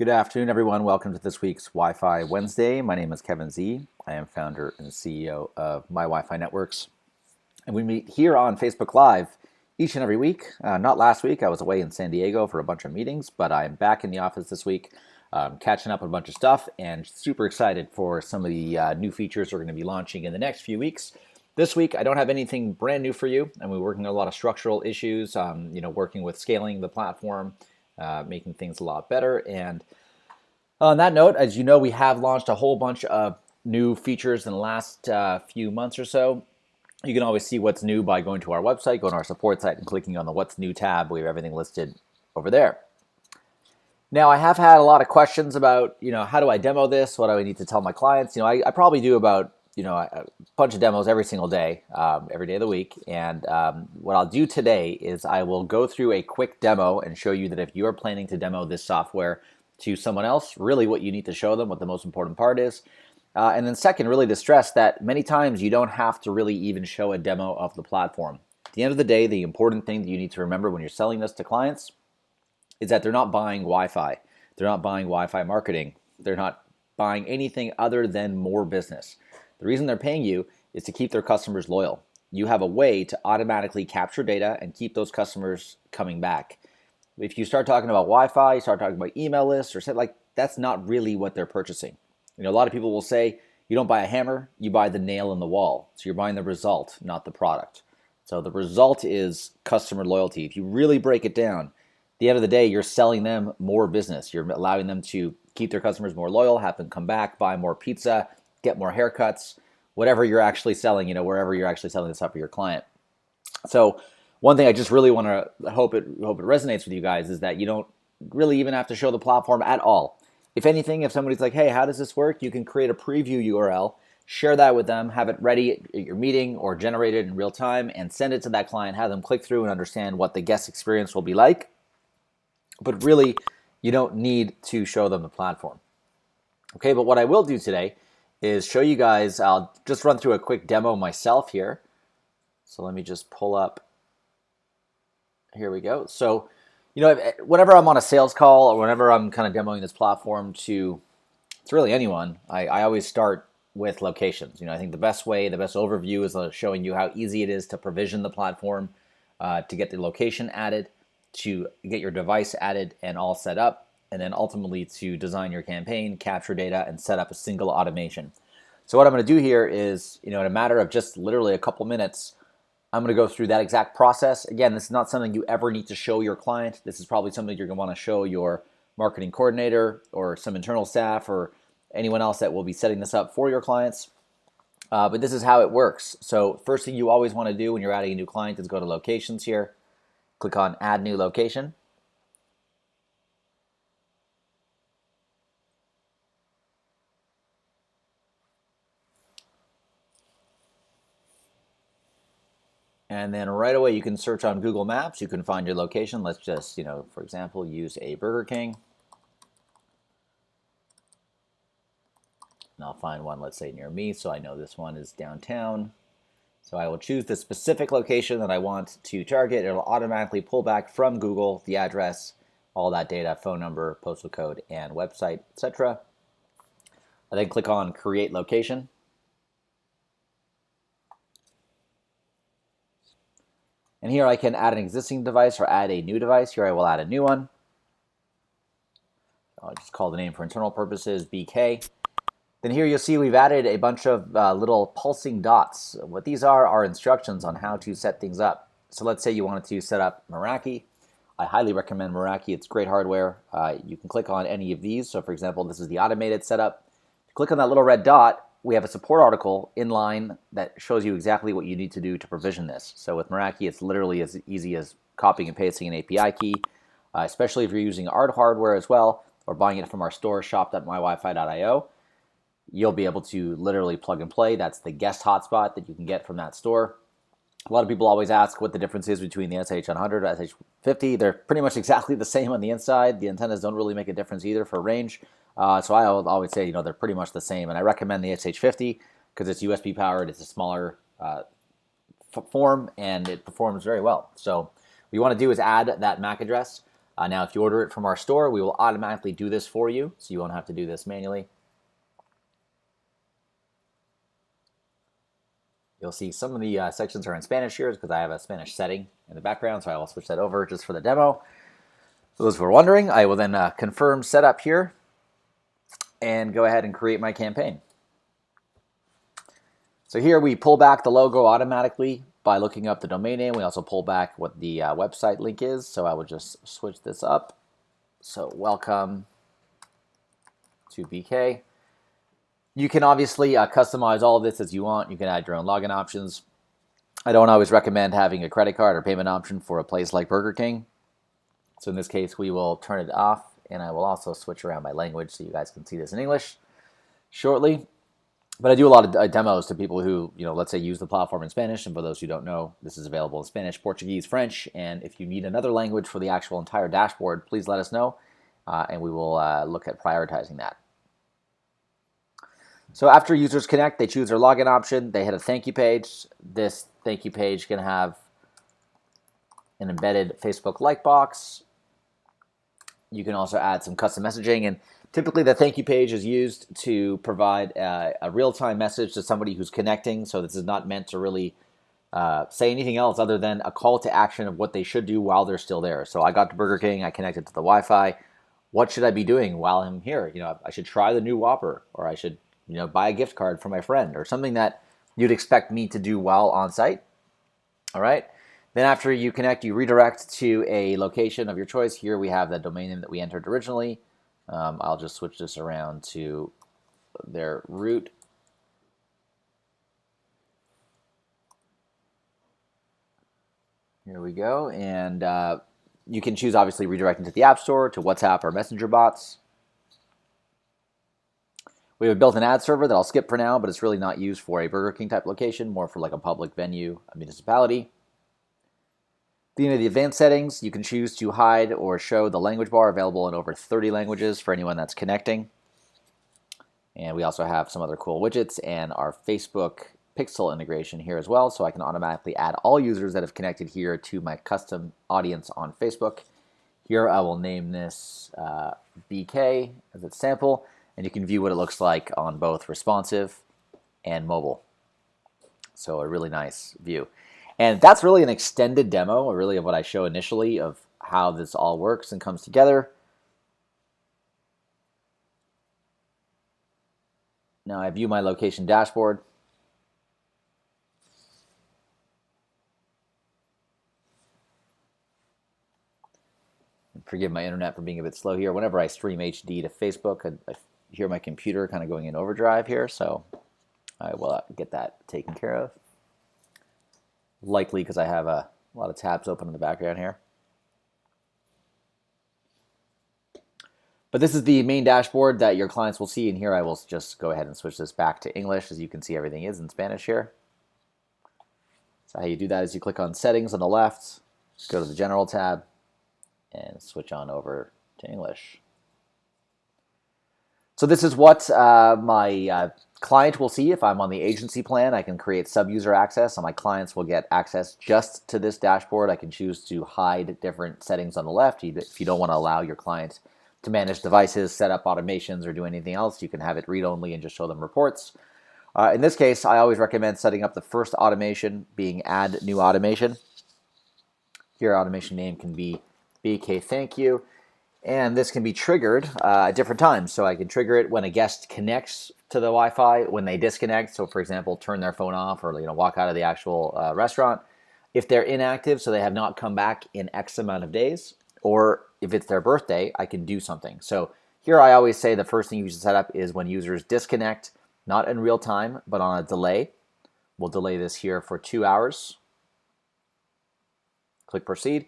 Good afternoon, everyone. Welcome to this week's Wi-Fi Wednesday. My name is Kevin Z. I am founder and CEO of My Wi-Fi Networks. And we meet here on Facebook Live each and every week. Not last week. I was away in San Diego for a bunch of meetings, but I'm back in the office this week, catching up on a bunch of stuff and super excited for some of the new features we're going to be launching in the next few weeks. This week, I don't have anything brand new for you, and we're working on a lot of structural issues, working with scaling the platform, making things a lot better. And on that note, as you know, we have launched a whole bunch of new features in the last few months or so. You can always see what's new by going to our website, going to our support site, and clicking on the What's New tab. We have everything listed over there. Now, I have had a lot of questions about, how do I demo this? What do I need to tell my clients? I probably do about, a bunch of demos every single day, every day of the week. And what I'll do today is I will go through a quick demo and show you that if you're planning to demo this software to someone else, really what you need to show them, what the most important part is. And then second, really to stress that many times you don't have to really even show a demo of the platform. At the end of the day, the important thing that you need to remember when you're selling this to clients is that they're not buying Wi-Fi. They're not buying Wi-Fi marketing. They're not buying anything other than more business. The reason they're paying you is to keep their customers loyal. You have a way to automatically capture data and keep those customers coming back. If you start talking about Wi-Fi, you start talking about email lists or something like that's not really what they're purchasing. A lot of people will say you don't buy a hammer, you buy the nail in the wall. So you're buying the result, not the product. So the result is customer loyalty. If you really break it down, at the end of the day, you're selling them more business. You're allowing them to keep their customers more loyal, have them come back, buy more pizza, get more haircuts, whatever you're actually selling, wherever you're actually selling this up for your client. So one thing I just really want to hope it resonates with you guys is that you don't really even have to show the platform at all. If anything, if somebody's like, hey, how does this work? You can create a preview URL, share that with them, have it ready at your meeting or generate it in real time and send it to that client, have them click through and understand what the guest experience will be like. But really, you don't need to show them the platform. Okay, but what I will do today is show you guys, I'll just run through a quick demo myself here. So let me just pull up, here we go. So, whenever I'm on a sales call or whenever I'm kind of demoing this platform to really anyone, I always start with locations. I think the best overview is showing you how easy it is to provision the platform, to get the location added, to get your device added and all set up, and then ultimately to design your campaign, capture data, and set up a single automation. So what I'm going to do here is, in a matter of just literally a couple minutes, I'm going to go through that exact process. Again, this is not something you ever need to show your client. This is probably something you're going to want to show your marketing coordinator or some internal staff or anyone else that will be setting this up for your clients. But this is how it works. So first thing you always want to do when you're adding a new client is go to locations here, click on add new location. And then right away, you can search on Google Maps. You can find your location. Let's just, for example, use a Burger King. And I'll find one, let's say, near me. So I know this one is downtown. So I will choose the specific location that I want to target. It'll automatically pull back from Google the address, all that data, phone number, postal code, and website, etc. I then click on Create Location. And here I can add an existing device or add a new device. Here I will add a new one. I'll just call the name for internal purposes BK. Then here you'll see we've added a bunch of little pulsing dots. What these are instructions on how to set things up. So let's say you wanted to set up Meraki. I highly recommend Meraki. It's great hardware. You can click on any of these. So for example, this is the automated setup. Click on that little red dot. We have a support article in line that shows you exactly what you need to do to provision this. So with Meraki, it's literally as easy as copying and pasting an API key, especially if you're using our hardware as well, or buying it from our store, shop.mywifi.io. You'll be able to literally plug and play. That's the guest hotspot that you can get from that store. A lot of people always ask what the difference is between the SH100 and SH50. They're pretty much exactly the same on the inside. The antennas don't really make a difference either for range. So I always say, they're pretty much the same. And I recommend the SH50 because it's USB powered. It's a smaller form and it performs very well. So what you want to do is add that MAC address. Now, if you order it from our store, we will automatically do this for you, so you won't have to do this manually. You'll see some of the sections are in Spanish here because I have a Spanish setting in the background, so I will switch that over just for the demo. For those who are wondering, I will then confirm setup here and go ahead and create my campaign. So here we pull back the logo automatically by looking up the domain name. We also pull back what the website link is. So I will just switch this up. So welcome to BK. You can obviously customize all of this as you want. You can add your own login options. I don't always recommend having a credit card or payment option for a place like Burger King. So in this case, we will turn it off, and I will also switch around my language so you guys can see this in English shortly. But I do a lot of demos to people who, let's say use the platform in Spanish. And for those who don't know, this is available in Spanish, Portuguese, French. And if you need another language for the actual entire dashboard, please let us know, and we will look at prioritizing that. So after users connect, they choose their login option. They hit a thank you page. This thank you page can have an embedded Facebook like box. You can also add some custom messaging, and typically the thank you page is used to provide a real-time message to somebody who's connecting. So this is not meant to really say anything else other than a call to action of what they should do while they're still there. So I got to Burger King, I connected to the Wi-Fi. What should I be doing while I'm here? I should try the new Whopper, or I should buy a gift card for my friend, or something that you'd expect me to do while on site. All right. Then after you connect, you redirect to a location of your choice. Here we have the domain name that we entered originally. I'll just switch this around to their root. Here we go. And you can choose, obviously, redirecting to the App Store, to WhatsApp or Messenger bots. We have a built-in ad server that I'll skip for now, but it's really not used for a Burger King type location, more for like a public venue, a municipality. The advanced settings, you can choose to hide or show the language bar, available in over 30 languages for anyone that's connecting. And we also have some other cool widgets and our Facebook Pixel integration here as well, so I can automatically add all users that have connected here to my custom audience on Facebook. Here I will name this BK as its sample, and you can view what it looks like on both responsive and mobile. So a really nice view. And that's really an extended demo, really, of what I show initially of how this all works and comes together. Now I view my location dashboard. Forgive my internet for being a bit slow here. Whenever I stream HD to Facebook, I hear my computer kind of going in overdrive here, so I will get that taken care of. Likely because I have a lot of tabs open in the background here. But this is the main dashboard that your clients will see, and here I will just go ahead and switch this back to English. As you can see, everything is in Spanish here. So how you do that is you click on Settings on the left, go to the General tab, and switch on over to English. So this is what my client will see. If I'm on the agency plan, I can create sub-user access, and my clients will get access just to this dashboard. I can choose to hide different settings on the left. If you don't want to allow your client to manage devices, set up automations, or do anything else, you can have it read-only and just show them reports. In this case, I always recommend setting up the first automation being Add New Automation. Here, automation name can be BK Thank You. And this can be triggered at different times. So I can trigger it when a guest connects to the Wi-Fi, when they disconnect. So for example, turn their phone off, or walk out of the actual restaurant. If they're inactive, so they have not come back in X amount of days, or if it's their birthday, I can do something. So here I always say the first thing you should set up is when users disconnect, not in real time, but on a delay. We'll delay this here for 2 hours. Click Proceed.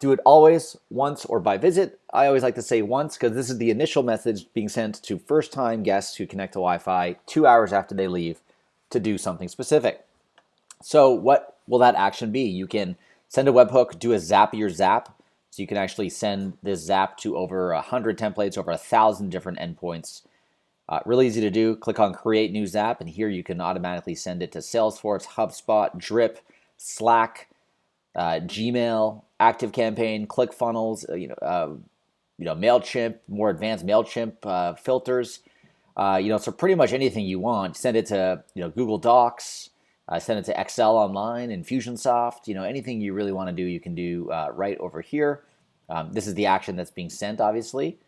Do it always, once, or by visit. I always like to say once, because this is the initial message being sent to first-time guests who connect to Wi-Fi 2 hours after they leave to do something specific. So what will that action be? You can send a webhook, do a Zapier zap. So you can actually send this zap to over 100 templates, over 1,000 different endpoints. Really easy to do. Click on Create New Zap, and here you can automatically send it to Salesforce, HubSpot, Drip, Slack, Gmail, Active Campaign, ClickFunnels, Mailchimp, more advanced Mailchimp filters. So pretty much anything you want. Send it to Google Docs. Send it to Excel Online, Infusionsoft. Anything you really want to do, you can do right over here. This is the action that's being sent, obviously.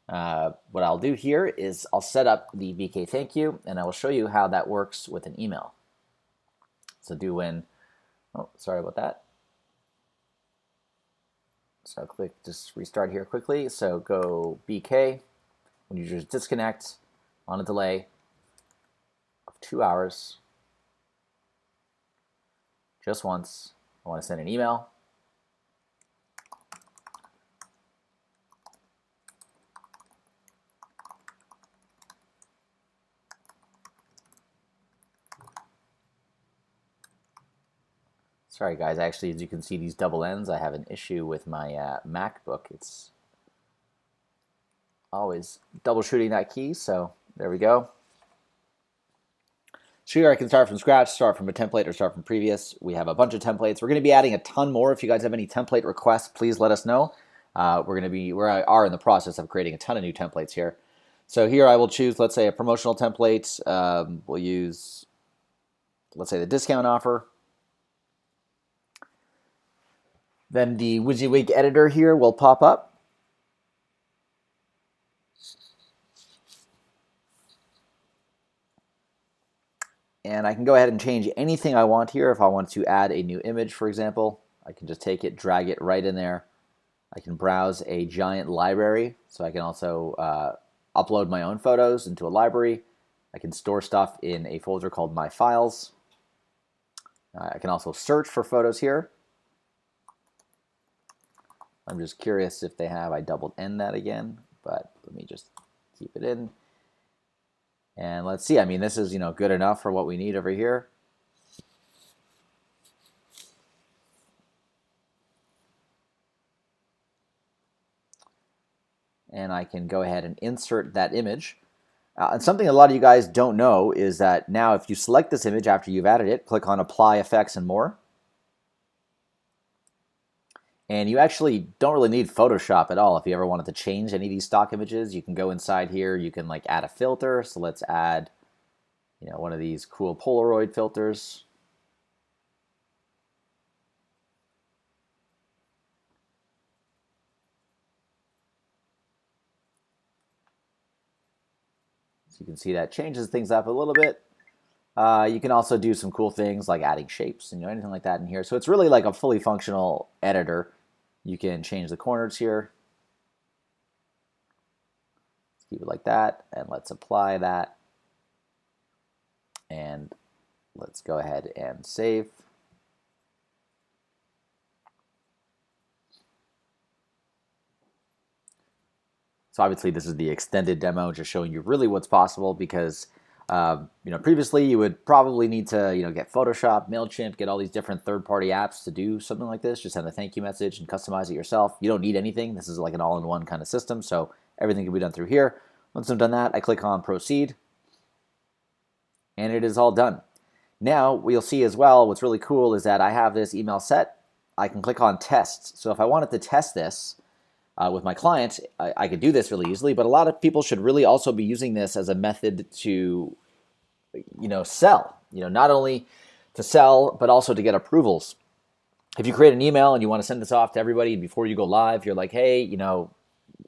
What I'll do here is I'll set up the VK thank you, and I will show you how that works with an email. So sorry about that. So click, just restart here quickly. So go BK, when you just disconnect on a delay of 2 hours, just once. I want to send an email. Sorry guys, actually, as you can see these double N's, I have an issue with my MacBook. It's always double shooting that key, so there we go. So here I can start from scratch, start from a template, or start from previous. We have a bunch of templates. We're going to be adding a ton more. If you guys have any template requests, please let us know. We are in the process of creating a ton of new templates here. So here I will choose, let's say, a promotional template. We'll use, let's say, the discount offer. Then the WYSIWYG editor here will pop up. And I can go ahead and change anything I want here. If I want to add a new image, for example, I can just take it, drag it right in there. I can browse a giant library, so I can also upload my own photos into a library. I can store stuff in a folder called My Files. I can also search for photos here. I'm just curious if they have, I doubled N that again, but let me just keep it in. And let's see, I mean, this is, good enough for what we need over here. And I can go ahead and insert that image. And something a lot of you guys don't know is that now if you select this image after you've added it, click on Apply Effects and More. And you actually don't really need Photoshop at all. If you ever wanted to change any of these stock images, you can go inside here, you can add a filter. So let's add, one of these cool Polaroid filters. So you can see that changes things up a little bit. You can also do some cool things like adding shapes and anything like that in here. So it's really like a fully functional editor. You can change the corners here. Let's keep it like that, and let's apply that. And let's go ahead and save. So obviously this is the extended demo, just showing you really what's possible, because previously you would probably need to get Photoshop, Mailchimp, get all these different third-party apps to do something like this. Just send a thank you message and customize it yourself. You don't need anything. This is like an all-in-one kind of system, so everything can be done through here. Once I've done that, I click on Proceed, and it is all done. Now we'll see as well, what's really cool is that I have this email set. I can click on Test. So if I wanted to test this with my clients, I could do this really easily, but a lot of people should really also be using this as a method to sell, not only to sell, but also to get approvals. If you create an email and you want to send this off to everybody before you go live, you're like, hey,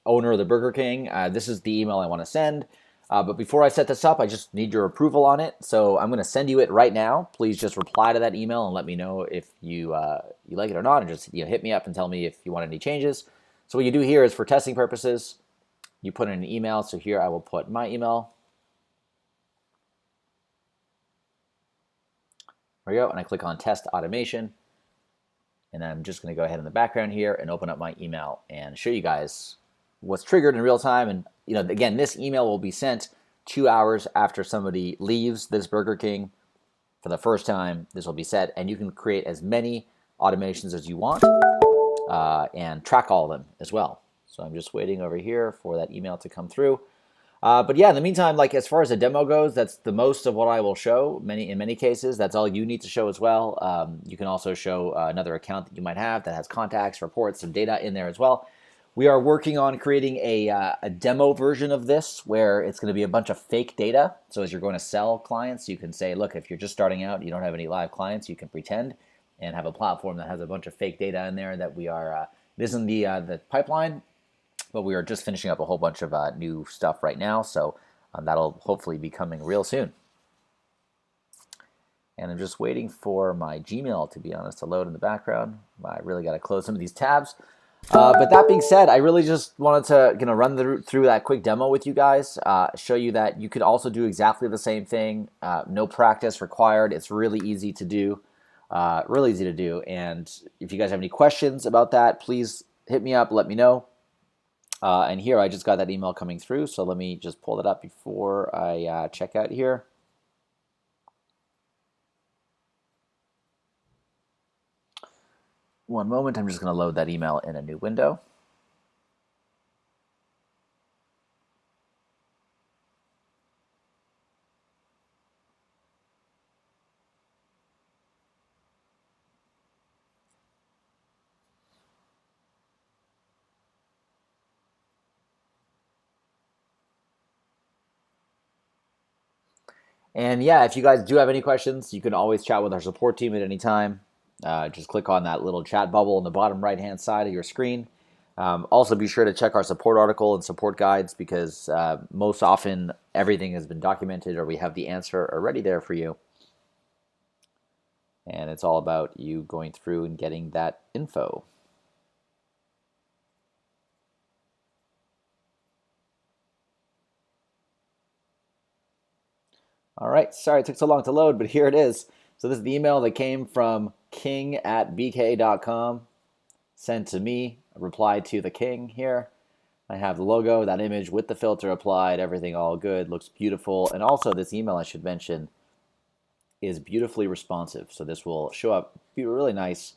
owner of the Burger King, this is the email I want to send. But before I set this up, I just need your approval on it. So I'm going to send you it right now. Please just reply to that email and let me know if you like it or not, and just hit me up and tell me if you want any changes. So what you do here is for testing purposes, you put in an email. So here I will put my email. There we go, and I click on Test Automation. And I'm just going to go ahead in the background here and open up my email and show you guys what's triggered in real time. And again, this email will be sent 2 hours after somebody leaves this Burger King for the first time. This will be set, and you can create as many automations as you want and track all of them as well. So I'm just waiting over here for that email to come through. But yeah, in the meantime, like as far as the demo goes, that's the most of what I will show. In many cases, that's all you need to show as well. You can also show another account that you might have that has contacts, reports, some data in there as well. We are working on creating a demo version of this where it's going to be a bunch of fake data. So as you're going to sell clients, you can say, look, if you're just starting out, you don't have any live clients, you can pretend and have a platform that has a bunch of fake data in there that we are. This isn't the pipeline, but we are just finishing up a whole bunch of new stuff right now, so that'll hopefully be coming real soon. And I'm just waiting for my Gmail, to be honest, to load in the background. I really got to close some of these tabs. But that being said, I really just wanted to run through that quick demo with you guys, show you that you could also do exactly the same thing. No practice required. It's really easy to do. And if you guys have any questions about that, please hit me up, let me know. And here I just got that email coming through, so let me just pull it up before I check out here. One moment, I'm just going to load that email in a new window. And yeah, if you guys do have any questions, you can always chat with our support team at any time. Just click on that little chat bubble in the bottom right-hand side of your screen. Also, be sure to check our support article and support guides because most often everything has been documented or we have the answer already there for you. And it's all about you going through and getting that info. All right, sorry it took so long to load, but here it is. So this is the email that came from king@bk.com, sent to me, a reply to the king here. I have the logo, that image with the filter applied, everything all good, looks beautiful. And also this email, I should mention, is beautifully responsive. So this will show up, be really nice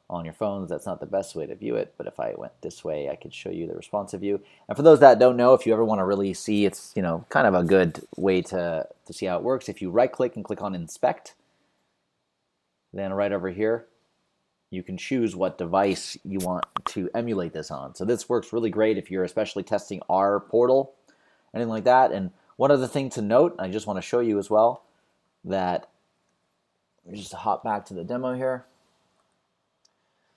on your phones. That's not the best way to view it, but if I went this way, I could show you the responsive view. And for those that don't know, if you ever want to really see, it's kind of a good way to see how it works. If you right click and click on inspect, then right over here, you can choose what device you want to emulate this on. So this works really great if you're especially testing our portal, anything like that. And one other thing to note, I just want to show you as well, that just hop back to the demo here.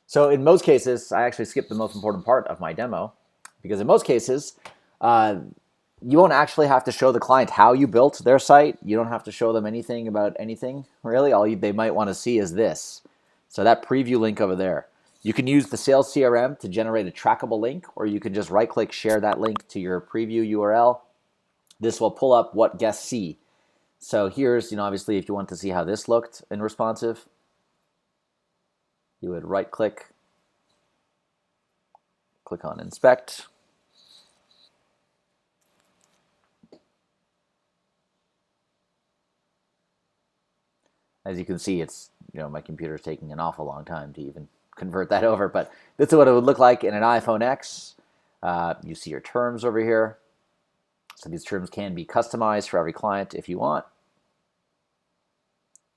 So in most cases, I actually skipped the most important part of my demo because in most cases, you won't actually have to show the client how you built their site. You don't have to show them anything about anything, really. All they might want to see is this. So that preview link over there. You can use the Sales CRM to generate a trackable link, or you can just right-click, share that link to your preview URL. This will pull up what guests see. So here's, obviously, if you want to see how this looked in responsive, you would right-click, click on Inspect. As you can see, it's, my computer's taking an awful long time to even convert that over, but this is what it would look like in an iPhone X. You see your terms over here. So these terms can be customized for every client if you want.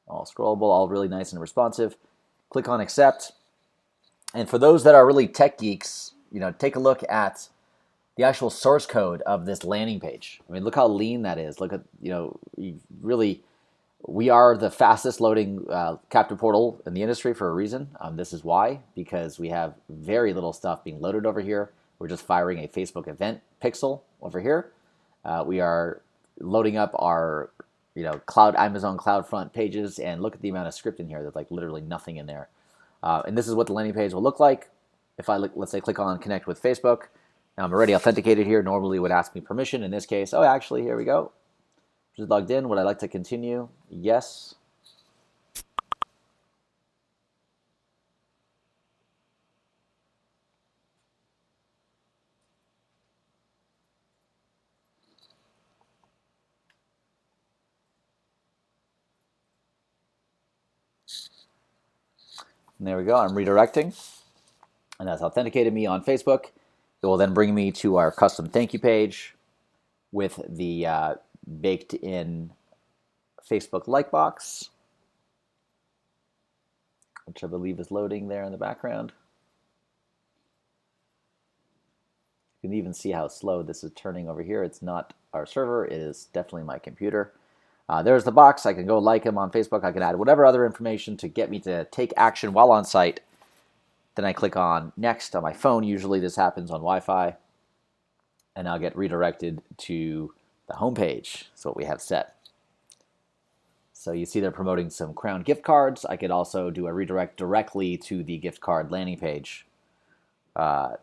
All scrollable, all really nice and responsive. Click on Accept. And for those that are really tech geeks, take a look at the actual source code of this landing page. I mean, look how lean that is. Look at, we are the fastest loading captive portal in the industry for a reason. This is why, because we have very little stuff being loaded over here. We're just firing a Facebook event pixel over here. We are loading up our, Amazon CloudFront pages, and look at the amount of script in here. There's like literally nothing in there. And this is what the landing page will look like. If I, let's say, click on Connect with Facebook, now I'm already authenticated here. Normally it would ask me permission. In this case, actually, here we go. Just logged in. Would I like to continue? Yes. And there we go. I'm redirecting. And that's authenticated me on Facebook. It will then bring me to our custom thank you page. with the baked-in Facebook like box, which I believe is loading there in the background. You can even see how slow this is turning over here. It's not our server, it is definitely my computer. There's the box. I can go like him on Facebook. I can add whatever other information to get me to take action while on site. Then I click on next on my phone. Usually this happens on Wi-Fi. And I'll get redirected to the home page. That's what we have set. So you see they're promoting some Crown gift cards. I could also do a redirect directly to the gift card landing page to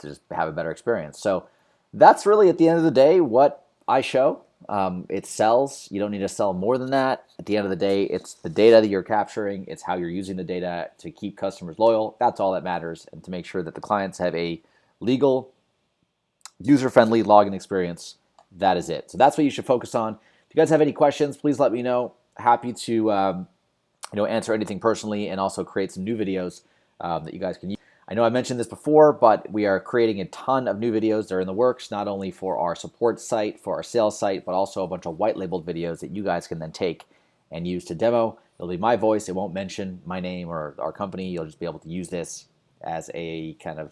just have a better experience. So that's really, at the end of the day, what I show. It sells. You don't need to sell more than that. At the end of the day, it's the data that you're capturing. It's how you're using the data to keep customers loyal. That's all that matters, and to make sure that the clients have a legal, user-friendly login experience. That is it. So that's what you should focus on. If you guys have any questions, please let me know. Happy to answer anything personally, and also create some new videos that you guys can use. I know I mentioned this before, but we are creating a ton of new videos that are in the works, not only for our support site, for our sales site, but also a bunch of white labeled videos that you guys can then take and use to demo. It'll be my voice. It won't mention my name or our company. You'll just be able to use this as a kind of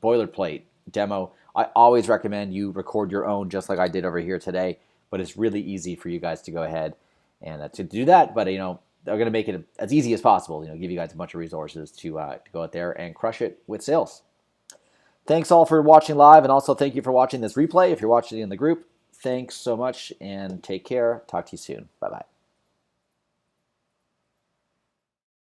boilerplate demo. I always recommend you record your own, just like I did over here today, but it's really easy for you guys to go ahead and to do that. But, they're going to make it as easy as possible, give you guys a bunch of resources to go out there and crush it with sales. Thanks all for watching live, and also thank you for watching this replay. If you're watching it in the group, thanks so much, and take care. Talk to you soon. Bye-bye.